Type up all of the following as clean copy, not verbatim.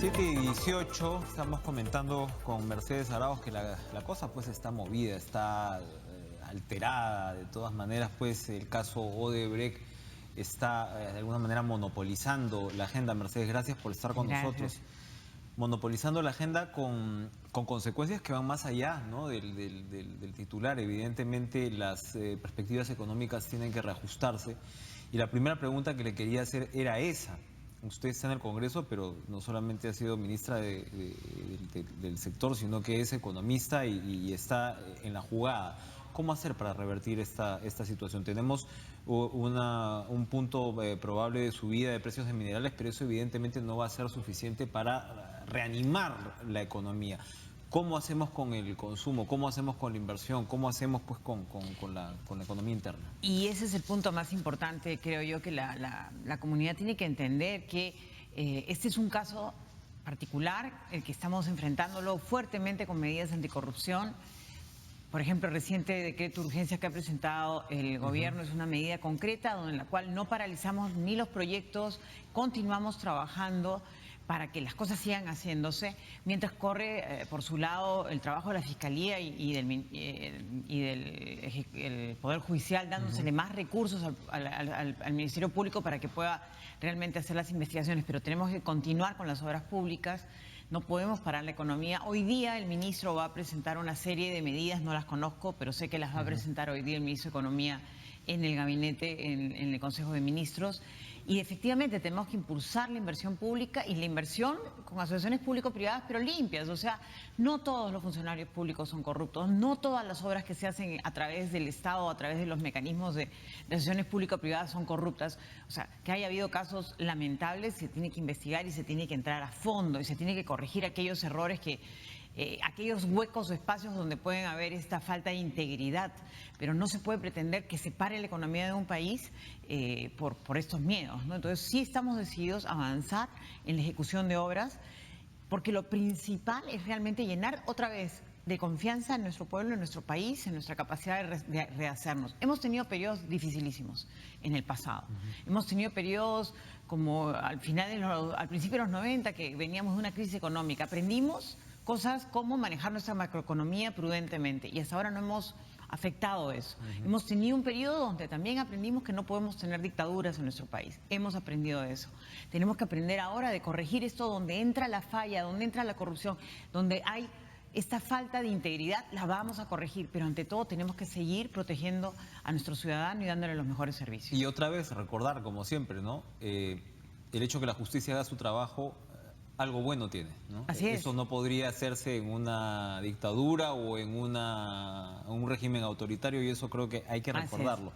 7:18, estamos comentando con Mercedes Arauz que la cosa pues está movida, está alterada. De todas maneras, pues el caso Odebrecht está de alguna manera monopolizando la agenda. Mercedes, gracias por estar con nosotros. Monopolizando la agenda con consecuencias que van más allá, ¿no?, del titular. Evidentemente las perspectivas económicas tienen que reajustarse. Y la primera pregunta que le quería hacer era esa. Usted está en el Congreso, pero no solamente ha sido ministra del sector, sino que es economista y está en la jugada. ¿Cómo hacer para revertir esta situación? Tenemos un punto probable de subida de precios de minerales, pero eso evidentemente no va a ser suficiente para reanimar la economía. ¿Cómo hacemos con el consumo? ¿Cómo hacemos con la inversión? ¿Cómo hacemos pues con la economía interna? Y ese es el punto más importante, creo yo, que la comunidad tiene que entender que este es un caso particular, el que estamos enfrentándolo fuertemente con medidas anticorrupción. Por ejemplo, el reciente decreto de urgencia que ha presentado el gobierno es una medida concreta en la cual no paralizamos ni los proyectos, continuamos trabajando para que las cosas sigan haciéndose, mientras corre por su lado el trabajo de la Fiscalía y del Poder Judicial, dándosele más recursos al Ministerio Público para que pueda realmente hacer las investigaciones. Pero tenemos que continuar con las obras públicas, no podemos parar la economía. Hoy día el ministro va a presentar una serie de medidas, no las conozco, pero sé que las va a presentar hoy día el ministro de Economía en el gabinete, en el Consejo de Ministros. Y efectivamente tenemos que impulsar la inversión pública y la inversión con asociaciones público-privadas, pero limpias. O sea, no todos los funcionarios públicos son corruptos, no todas las obras que se hacen a través del Estado, a través de los mecanismos de asociaciones público-privadas son corruptas. O sea, que haya habido casos lamentables, se tiene que investigar y se tiene que entrar a fondo y se tiene que corregir aquellos errores aquellos huecos o espacios donde pueden haber esta falta de integridad, pero no se puede pretender que se pare la economía de un país por estos miedos, ¿no? Entonces sí estamos decididos a avanzar en la ejecución de obras, porque lo principal es realmente llenar otra vez de confianza en nuestro pueblo, en nuestro país, en nuestra capacidad de rehacernos. Hemos tenido periodos dificilísimos en el pasado. Hemos tenido periodos como al principio de los 90, que veníamos de una crisis económica. Aprendimos cosas como manejar nuestra macroeconomía prudentemente y hasta ahora no hemos afectado eso. Hemos tenido un periodo donde también aprendimos que no podemos tener dictaduras en nuestro país. Hemos aprendido eso. Tenemos que aprender ahora de corregir esto donde entra la falla, donde entra la corrupción, donde hay esta falta de integridad, la vamos a corregir, pero ante todo tenemos que seguir protegiendo a nuestro ciudadano y dándole los mejores servicios. Y otra vez recordar, como siempre, ¿no?, el hecho que la justicia haga su trabajo, algo bueno tiene, ¿no? Así es. Eso no podría hacerse en una dictadura o en un régimen autoritario, y eso creo que hay que recordarlo.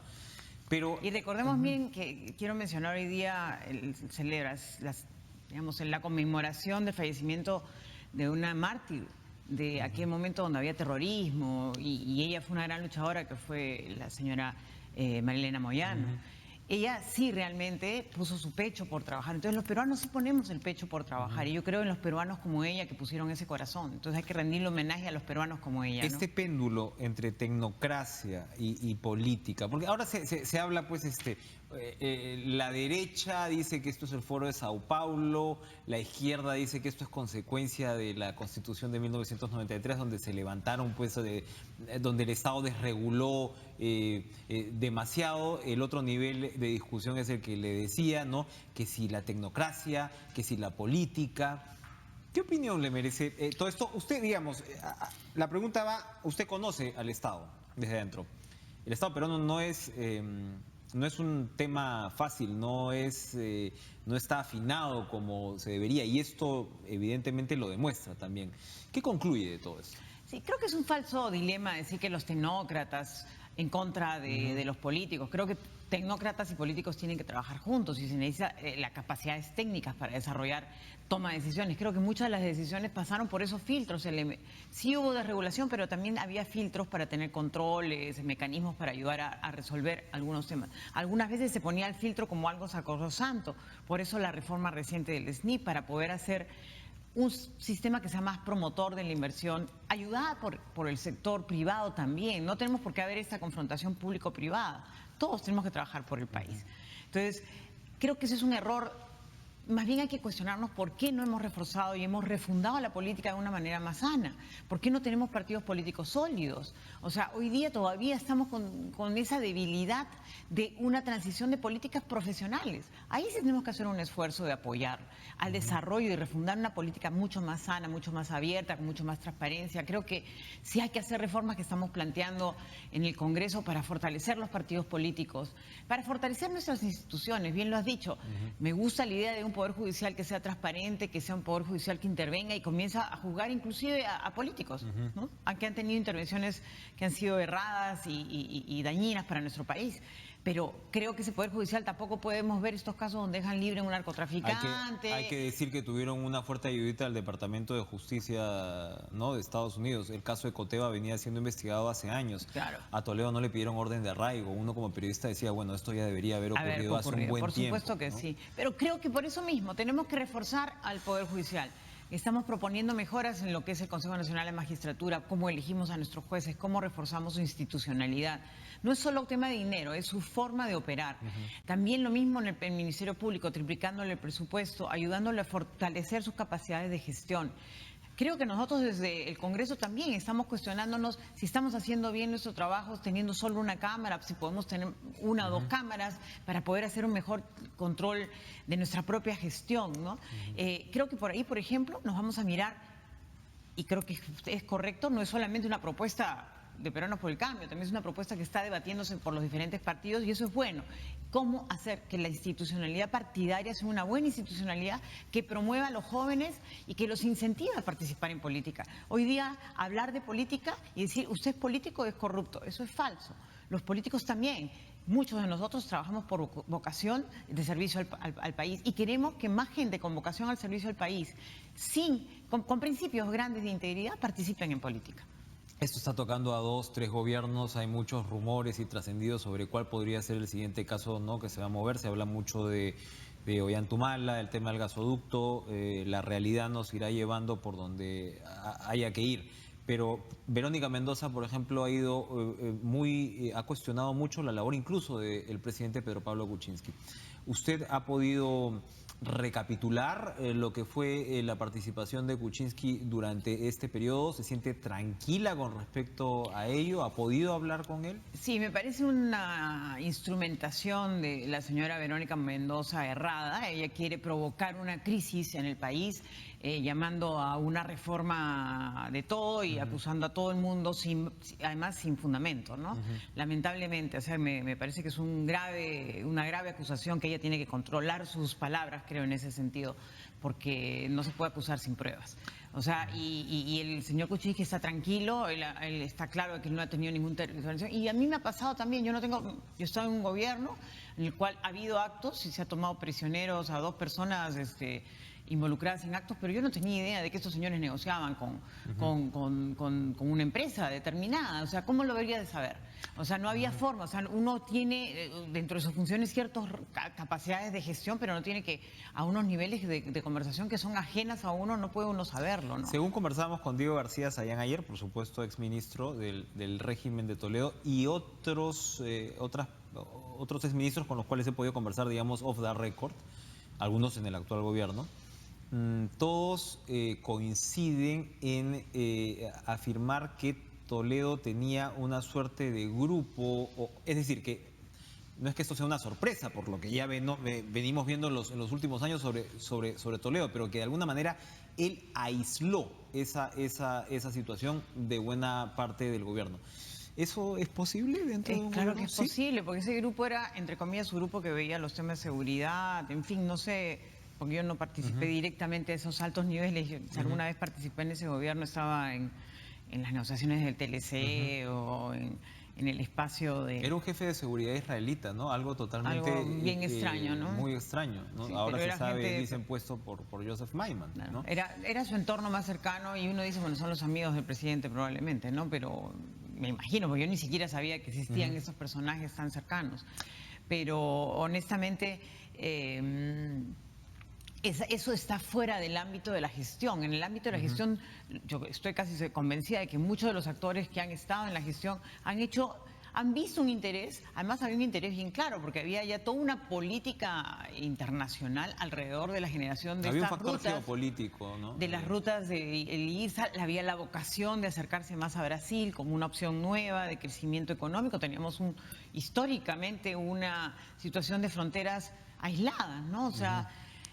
Pero y recordemos bien que quiero mencionar hoy día celebras la conmemoración del fallecimiento de una mártir de aquel momento donde había terrorismo y ella fue una gran luchadora, que fue la señora Marilena Moyano. Ella sí realmente puso su pecho por trabajar. Entonces los peruanos sí ponemos el pecho por trabajar. Y yo creo en los peruanos como ella, que pusieron ese corazón. Entonces hay que rendirle homenaje a los peruanos como ella, ¿no? Este péndulo entre tecnocracia y política, porque ahora se habla pues la derecha dice que esto es el Foro de Sao Paulo, la izquierda dice que esto es consecuencia de la Constitución de 1993, donde se levantaron pues donde el Estado desreguló demasiado. El otro nivel de discusión es el que le decía, ¿no?, que si la tecnocracia, que si la política. ¿Qué opinión le merece todo esto? Usted, digamos, la pregunta va, usted conoce al Estado desde adentro. El Estado peruano no es un tema fácil, no está afinado como se debería, y esto evidentemente lo demuestra también. ¿Qué concluye de todo esto? Sí, creo que es un falso dilema decir que los tecnócratas en contra de los políticos. Creo que tecnócratas y políticos tienen que trabajar juntos y se necesita las capacidades técnicas para desarrollar toma de decisiones. Creo que muchas de las decisiones pasaron por esos filtros. Sí hubo desregulación, pero también había filtros para tener controles, mecanismos para ayudar a resolver algunos temas. Algunas veces se ponía el filtro como algo sacrosanto. Por eso la reforma reciente del SNI, para poder hacer un sistema que sea más promotor de la inversión, ayudada por el sector privado también. No tenemos por qué haber esta confrontación público-privada. Todos tenemos que trabajar por el país. Entonces, creo que ese es un error más bien hay que cuestionarnos por qué no hemos reforzado y hemos refundado la política de una manera más sana. ¿Por qué no tenemos partidos políticos sólidos? O sea, hoy día todavía estamos con esa debilidad de una transición de políticas profesionales. Ahí sí tenemos que hacer un esfuerzo de apoyar al desarrollo y refundar una política mucho más sana, mucho más abierta, con mucho más transparencia. Creo que sí hay que hacer reformas que estamos planteando en el Congreso para fortalecer los partidos políticos, para fortalecer nuestras instituciones, bien lo has dicho. Me gusta la idea de un poder judicial que sea transparente, que sea un poder judicial que intervenga y comienza a juzgar inclusive a políticos, ¿no? Aunque han tenido intervenciones que han sido erradas y dañinas para nuestro país. Pero creo que ese poder judicial tampoco podemos ver estos casos donde dejan libre a un narcotraficante. Hay que decir que tuvieron una fuerte ayudita del Departamento de Justicia, ¿no?, de Estados Unidos. El caso de Coteva venía siendo investigado hace años. Claro. A Toledo no le pidieron orden de arraigo. Uno como periodista decía, bueno, esto ya debería haber ocurrido hace un buen tiempo. Por supuesto que ¿no? sí. Pero creo que por eso mismo tenemos que reforzar al Poder Judicial. Estamos proponiendo mejoras en lo que es el Consejo Nacional de Magistratura, cómo elegimos a nuestros jueces, cómo reforzamos su institucionalidad. No es solo un tema de dinero, es su forma de operar. También lo mismo en el Ministerio Público, triplicándole el presupuesto, ayudándole a fortalecer sus capacidades de gestión. Creo que nosotros desde el Congreso también estamos cuestionándonos si estamos haciendo bien nuestro trabajo teniendo solo una cámara, si podemos tener una o dos cámaras para poder hacer un mejor control de nuestra propia gestión, ¿no? Creo que por ahí, por ejemplo, nos vamos a mirar, y creo que es correcto, no es solamente una propuesta de Peruanos por el Cambio, también es una propuesta que está debatiéndose por los diferentes partidos y eso es bueno. ¿Cómo hacer que la institucionalidad partidaria sea una buena institucionalidad que promueva a los jóvenes y que los incentive a participar en política? Hoy día hablar de política y decir usted es político es corrupto, eso es falso. Los políticos también. Muchos de nosotros trabajamos por vocación de servicio al país y queremos que más gente con vocación al servicio al país, con principios grandes de integridad, participen en política. Esto está tocando a 2, 3 gobiernos, hay muchos rumores y trascendidos sobre cuál podría ser el siguiente caso, ¿no?, que se va a mover. Se habla mucho de Ollantumala, el tema del gasoducto, la realidad nos irá llevando por donde haya que ir. Pero Verónica Mendoza, por ejemplo, ha cuestionado mucho la labor incluso del presidente Pedro Pablo Kuczynski. ¿Usted ha podido recapitular lo que fue la participación de Kuczynski durante este periodo? ¿Se siente tranquila con respecto a ello? ¿Ha podido hablar con él? Sí, me parece una instrumentación de la señora Verónica Mendoza errada. Ella quiere provocar una crisis en el país, llamando a una reforma de todo y acusando a todo el mundo, además sin fundamento, ¿no? Lamentablemente, o sea, me parece que es una grave acusación que ella tiene que controlar sus palabras, creo, en ese sentido, porque no se puede acusar sin pruebas. O sea, y el señor Kuczynski está tranquilo, él está claro que no ha tenido ninguna intervención. Y a mí me ha pasado también, yo estoy en un gobierno en el cual ha habido actos y se ha tomado prisioneros a 2 personas involucradas en actos, pero yo no tenía idea de que estos señores negociaban con una empresa determinada. O sea, ¿cómo lo debería de saber? O sea, no había forma. O sea, uno tiene dentro de sus funciones ciertas capacidades de gestión, pero no tiene que, a unos niveles de conversación que son ajenas a uno, no puede uno saberlo, ¿no? Según conversábamos con Diego García Sayán ayer, por supuesto, exministro del régimen de Toledo, y otros exministros con los cuales he podido conversar, digamos, off the record, algunos en el actual gobierno, todos coinciden en afirmar que Toledo tenía una suerte de grupo, es decir, que no es que esto sea una sorpresa, por lo que ya venimos viendo en los últimos años sobre Toledo, pero que de alguna manera él aisló esa situación de buena parte del gobierno. ¿Eso es posible dentro de un Claro gobierno? que es posible, porque ese grupo era, entre comillas, su grupo que veía los temas de seguridad, en fin, no sé, porque yo no participé directamente de esos altos niveles. Yo, si alguna vez participé en ese gobierno, estaba en las negociaciones del TLC o en el espacio de... Era un jefe de seguridad israelita, ¿no? Algo totalmente... Algo bien extraño, ¿no? Muy extraño, ¿no? Sí, ahora se sabe, dicen, gente... puesto por Joseph Maiman, ¿no? Era su entorno más cercano y uno dice, bueno, son los amigos del presidente probablemente, ¿no? Pero me imagino, porque yo ni siquiera sabía que existían esos personajes tan cercanos. Pero honestamente... eso está fuera del ámbito de la gestión. En el ámbito de la gestión, yo estoy casi convencida de que muchos de los actores que han estado en la gestión han hecho han visto un interés, además había un interés bien claro, porque había ya toda una política internacional alrededor de la generación de Había un estas factor rutas. geopolítico, ¿no? De las rutas del IRSA, había la vocación de acercarse más a Brasil como una opción nueva de crecimiento económico. Teníamos históricamente una situación de fronteras aisladas, ¿no? O sea,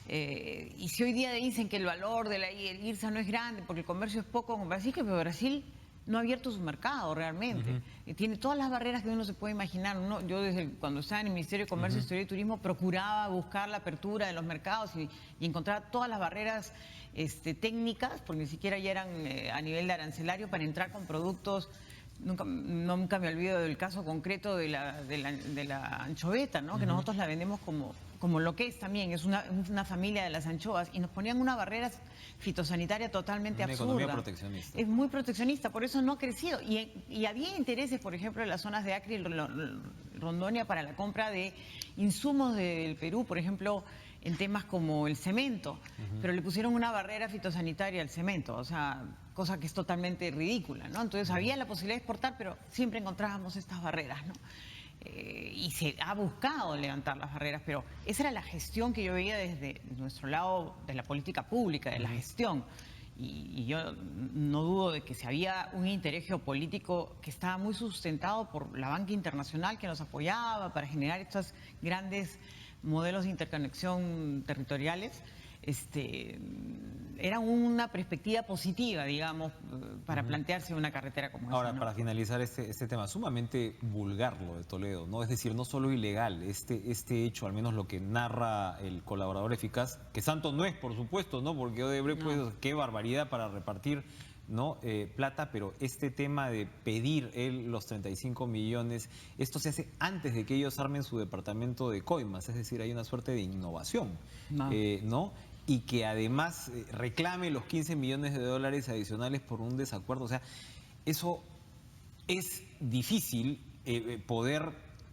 y si hoy día dicen que el valor del IRSA no es grande porque el comercio es poco con Brasil, que Brasil no ha abierto su mercado realmente. Tiene todas las barreras que uno se puede imaginar, ¿no? Yo cuando estaba en el Ministerio de Comercio, Industria y Turismo procuraba buscar la apertura de los mercados y encontrar todas las barreras técnicas, porque ni siquiera ya eran a nivel de arancelario, para entrar con productos. Nunca me olvido del caso concreto de la anchoveta, ¿no? Que nosotros la vendemos como lo que es también, es una familia de las anchoas, y nos ponían una barrera fitosanitaria totalmente absurda. Una economía proteccionista. Es muy proteccionista, por eso no ha crecido. Y había intereses, por ejemplo, en las zonas de Acre y Rondonia para la compra de insumos del Perú, por ejemplo, en temas como el cemento, pero le pusieron una barrera fitosanitaria al cemento, o sea, cosa que es totalmente ridícula, ¿no? Entonces había la posibilidad de exportar, pero siempre encontrábamos estas barreras, ¿no? Y se ha buscado levantar las barreras, pero esa era la gestión que yo veía desde nuestro lado de la política pública, de la gestión. Y yo no dudo de que si había un interés geopolítico que estaba muy sustentado por la banca internacional que nos apoyaba para generar estos grandes modelos de interconexión territoriales, era una perspectiva positiva, digamos, para plantearse una carretera como esa. Ahora, ¿no? para finalizar este tema, sumamente vulgar lo de Toledo, ¿no? Es decir, no solo ilegal, este hecho, al menos lo que narra el colaborador eficaz, que santo no es, por supuesto, ¿no? Porque Odebrecht, pues, qué barbaridad para repartir, ¿no? Plata, pero este tema de pedir los 35 millones, esto se hace antes de que ellos armen su departamento de coimas, es decir, hay una suerte de innovación, ¿no? Y que además reclame los 15 millones de dólares adicionales por un desacuerdo. O sea, eso es difícil poder,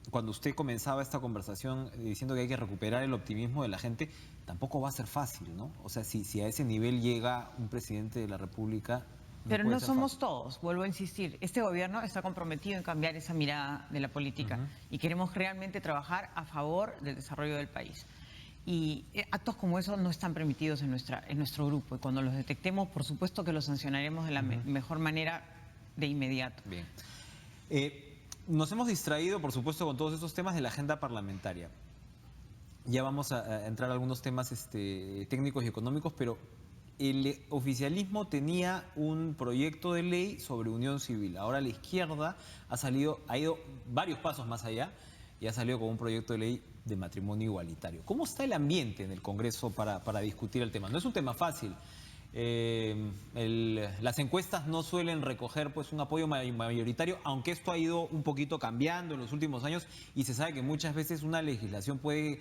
cuando usted comenzaba esta conversación diciendo que hay que recuperar el optimismo de la gente, tampoco va a ser fácil, ¿no? O sea, si a ese nivel llega un presidente de la República... Pero no somos todos, vuelvo a insistir. Este gobierno está comprometido en cambiar esa mirada de la política y queremos realmente trabajar a favor del desarrollo del país. Y actos como esos no están permitidos en nuestro grupo. Y cuando los detectemos, por supuesto que los sancionaremos de la mejor manera de inmediato. Bien. Nos hemos distraído, por supuesto, con todos estos temas de la agenda parlamentaria. Ya vamos a entrar a algunos temas técnicos y económicos, pero el oficialismo tenía un proyecto de ley sobre unión civil. Ahora la izquierda ha ido varios pasos más allá y ha salido con un proyecto de ley de matrimonio igualitario. ¿Cómo está el ambiente en el Congreso para discutir el tema? No es un tema fácil. Las encuestas no suelen recoger pues un apoyo mayoritario, aunque esto ha ido un poquito cambiando en los últimos años y se sabe que muchas veces una legislación puede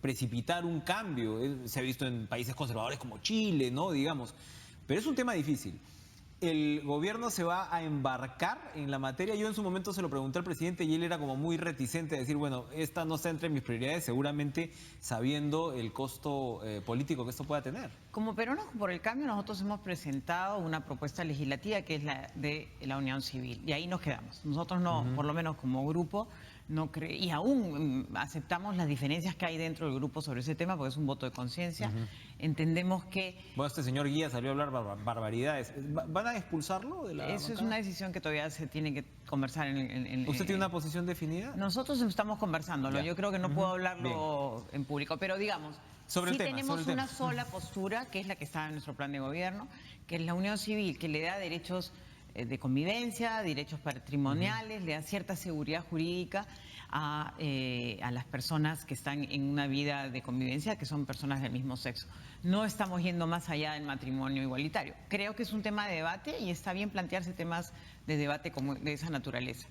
precipitar un cambio. Se ha visto en países conservadores como Chile, ¿no? Digamos. Pero es un tema difícil. ¿El gobierno se va a embarcar en la materia? Yo en su momento se lo pregunté al presidente y él era como muy reticente a decir, bueno, esta no está entre mis prioridades, seguramente sabiendo el costo político que esto pueda tener. Como Peronos por el Cambio, nosotros hemos presentado una propuesta legislativa que es la de la unión civil, y ahí nos quedamos. Nosotros no, por lo menos como grupo, y aún aceptamos las diferencias que hay dentro del grupo sobre ese tema, porque es un voto de conciencia. Entendemos que... Bueno, este señor Guía salió a hablar barbaridades. ¿Van a expulsarlo de la Eso bancada? es una decisión que todavía se tiene que conversar ¿Usted tiene una posición definida? Nosotros estamos conversándolo. Ya. Yo creo que no puedo hablarlo en público, pero digamos... Sobre el tema, tenemos sobre el una tema. sola postura, que es la que está en nuestro plan de gobierno, que es la unión civil, que le da derechos de convivencia, derechos patrimoniales, le da cierta seguridad jurídica a las personas que están en una vida de convivencia, que son personas del mismo sexo. No estamos yendo más allá del matrimonio igualitario. Creo que es un tema de debate y está bien plantearse temas de debate como de esa naturaleza.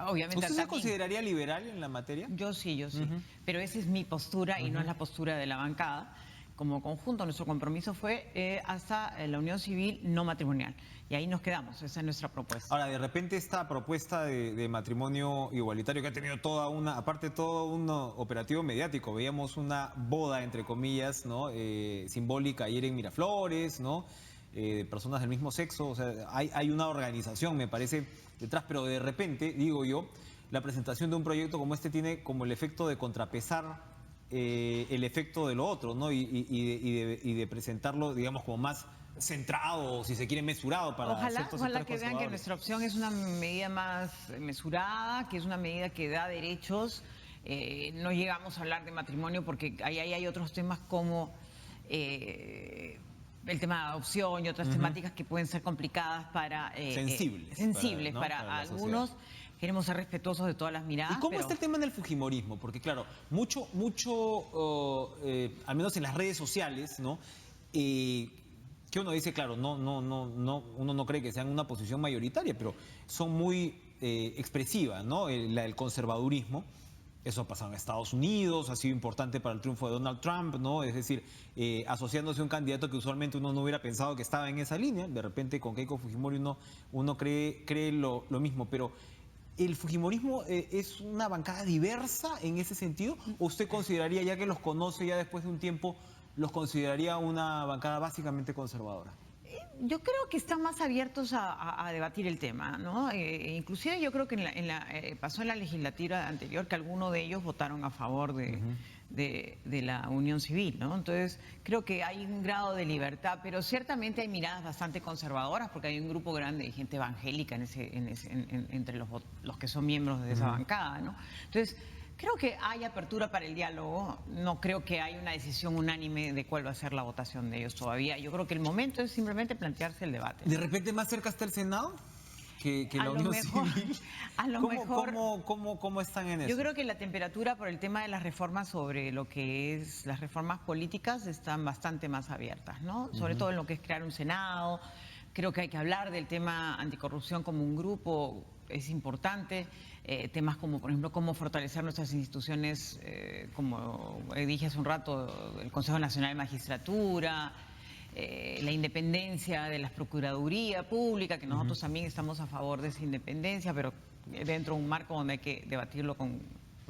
Obviamente, ¿Usted se consideraría liberal en la materia? Yo sí. Pero esa es mi postura y no es la postura de la bancada. Como conjunto, nuestro compromiso fue hasta la unión civil no matrimonial. Y ahí nos quedamos, esa es nuestra propuesta. Ahora, de repente esta propuesta de matrimonio igualitario que ha tenido aparte todo un operativo mediático, veíamos una boda, entre comillas, ¿no? Simbólica ayer en Miraflores, ¿no? de personas del mismo sexo, o sea, hay una organización, me parece, detrás, pero de repente, digo yo, la presentación de un proyecto como este tiene como el efecto de contrapesar el efecto de lo otro, ¿no? Y de presentarlo, digamos, como más centrado, si se quiere, mesurado para ciertos Ojalá sectores que vean que conservadores. nuestra opción es una medida más mesurada, que es una medida que da derechos. No llegamos a hablar de matrimonio porque ahí hay otros temas como el tema de adopción y otras temáticas que pueden ser complicadas para... sensibles para la algunos. sociedad. Queremos ser respetuosos de todas las miradas. ¿Y cómo está el tema en el fujimorismo? Porque claro, al menos en las redes sociales, ¿no? Que uno dice, claro, uno no cree que sean una posición mayoritaria, pero son muy expresivas, ¿no? El conservadurismo. Eso ha pasado en Estados Unidos, ha sido importante para el triunfo de Donald Trump, ¿no? Es decir, asociándose a un candidato que usualmente uno no hubiera pensado que estaba en esa línea. De repente con Keiko Fujimori uno cree lo mismo, pero ¿el fujimorismo es una bancada diversa en ese sentido? ¿O usted consideraría, ya que los conoce ya después de un tiempo, los consideraría una bancada básicamente conservadora? Yo creo que están más abiertos a debatir el tema, ¿no? Inclusive yo creo que pasó en la legislatura anterior que algunos de ellos votaron a favor de la unión civil, ¿no? Entonces creo que hay un grado de libertad, pero ciertamente hay miradas bastante conservadoras porque hay un grupo grande de gente evangélica entre los que son miembros de esa bancada, ¿no? Entonces creo que hay apertura para el diálogo. No creo que haya una decisión unánime de cuál va a ser la votación de ellos todavía. Yo creo que el momento es simplemente plantearse el debate. ¿De repente más cerca está el Senado que la Unión Civil? A lo mejor. ¿Cómo están en eso? Yo creo que la temperatura por el tema de las reformas sobre lo que es las reformas políticas están bastante más abiertas, ¿no? Sobre todo en lo que es crear un Senado. Creo que hay que hablar del tema anticorrupción como un grupo, es importante. Temas como, por ejemplo, cómo fortalecer nuestras instituciones, como dije hace un rato, el Consejo Nacional de Magistratura, la independencia de la Procuraduría Pública, que nosotros también estamos a favor de esa independencia, pero dentro de un marco donde hay que debatirlo con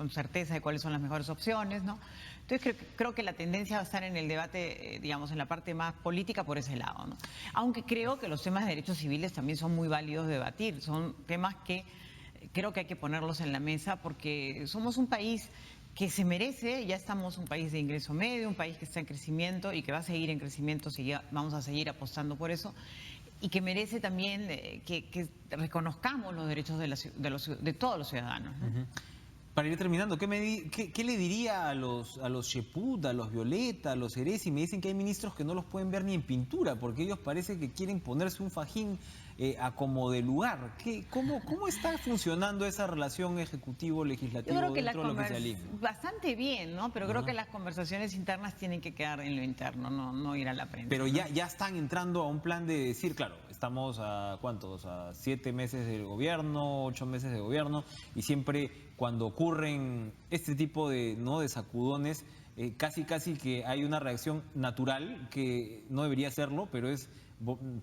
certeza de cuáles son las mejores opciones, ¿no? Entonces creo que la tendencia va a estar en el debate, digamos, en la parte más política por ese lado, ¿no? Aunque creo que los temas de derechos civiles también son muy válidos de debatir, son temas que creo que hay que ponerlos en la mesa porque somos un país que se merece, ya estamos un país de ingreso medio, un país que está en crecimiento y que va a seguir en crecimiento, vamos a seguir apostando por eso, y que merece también que reconozcamos los derechos de todos los ciudadanos, ¿no? Para ir terminando, ¿qué le diría a los Cheput, a los Violeta, a los Eresi? Me dicen que hay ministros que no los pueden ver ni en pintura porque ellos parece que quieren ponerse un fajín a como de lugar. ¿Cómo está funcionando esa relación ejecutivo-legislativo dentro del oficialismo? Bastante bien, ¿no? Pero creo que las conversaciones internas tienen que quedar en lo interno, no ir a la prensa. Pero ¿no? ya están entrando a un plan de decir, claro, estamos a ¿cuántos? A 7 meses del gobierno, 8 meses de gobierno, y siempre cuando ocurren este tipo de sacudones, casi que hay una reacción natural que no debería serlo, pero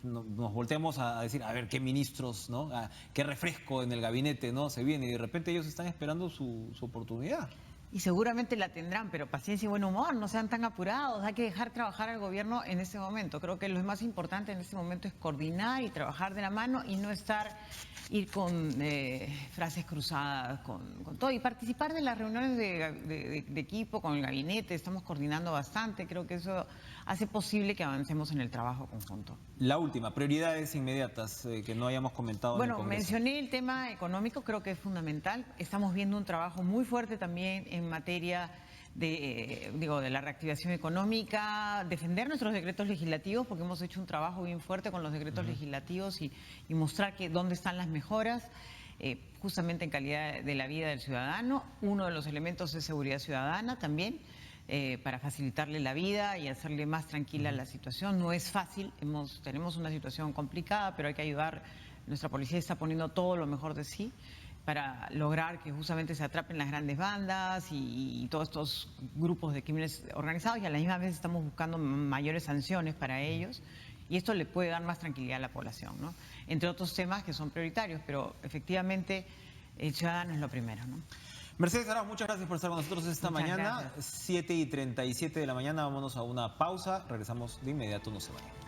nos volteamos a decir, a ver qué ministros, ¿no? Qué refresco en el gabinete, ¿no? Se viene, y de repente ellos están esperando su oportunidad. Y seguramente la tendrán, pero paciencia y buen humor, no sean tan apurados, hay que dejar trabajar al gobierno en este momento. Creo que lo más importante en este momento es coordinar y trabajar de la mano y no ir con frases cruzadas, con todo, y participar de las reuniones de equipo con el gabinete. Estamos coordinando bastante, creo que eso hace posible que avancemos en el trabajo conjunto. La última, prioridades inmediatas que no hayamos comentado en el Congreso. Mencioné el tema económico, creo que es fundamental. Estamos viendo un trabajo muy fuerte también en materia de la reactivación económica, defender nuestros decretos legislativos, porque hemos hecho un trabajo bien fuerte con los decretos legislativos y mostrar dónde están las mejoras, justamente en calidad de la vida del ciudadano. Uno de los elementos es seguridad ciudadana también, para facilitarle la vida y hacerle más tranquila la situación. No es fácil, tenemos una situación complicada, pero hay que ayudar. Nuestra policía está poniendo todo lo mejor de sí para lograr que justamente se atrapen las grandes bandas y todos estos grupos de crímenes organizados, y a la misma vez estamos buscando mayores sanciones para ellos, y esto le puede dar más tranquilidad a la población, ¿no? Entre otros temas que son prioritarios, pero efectivamente el ciudadano es lo primero, ¿no? Mercedes Arauz, muchas gracias por estar con nosotros esta mañana. Gracias. 7:37 de la mañana, vámonos a una pausa, regresamos de inmediato, no se vayan.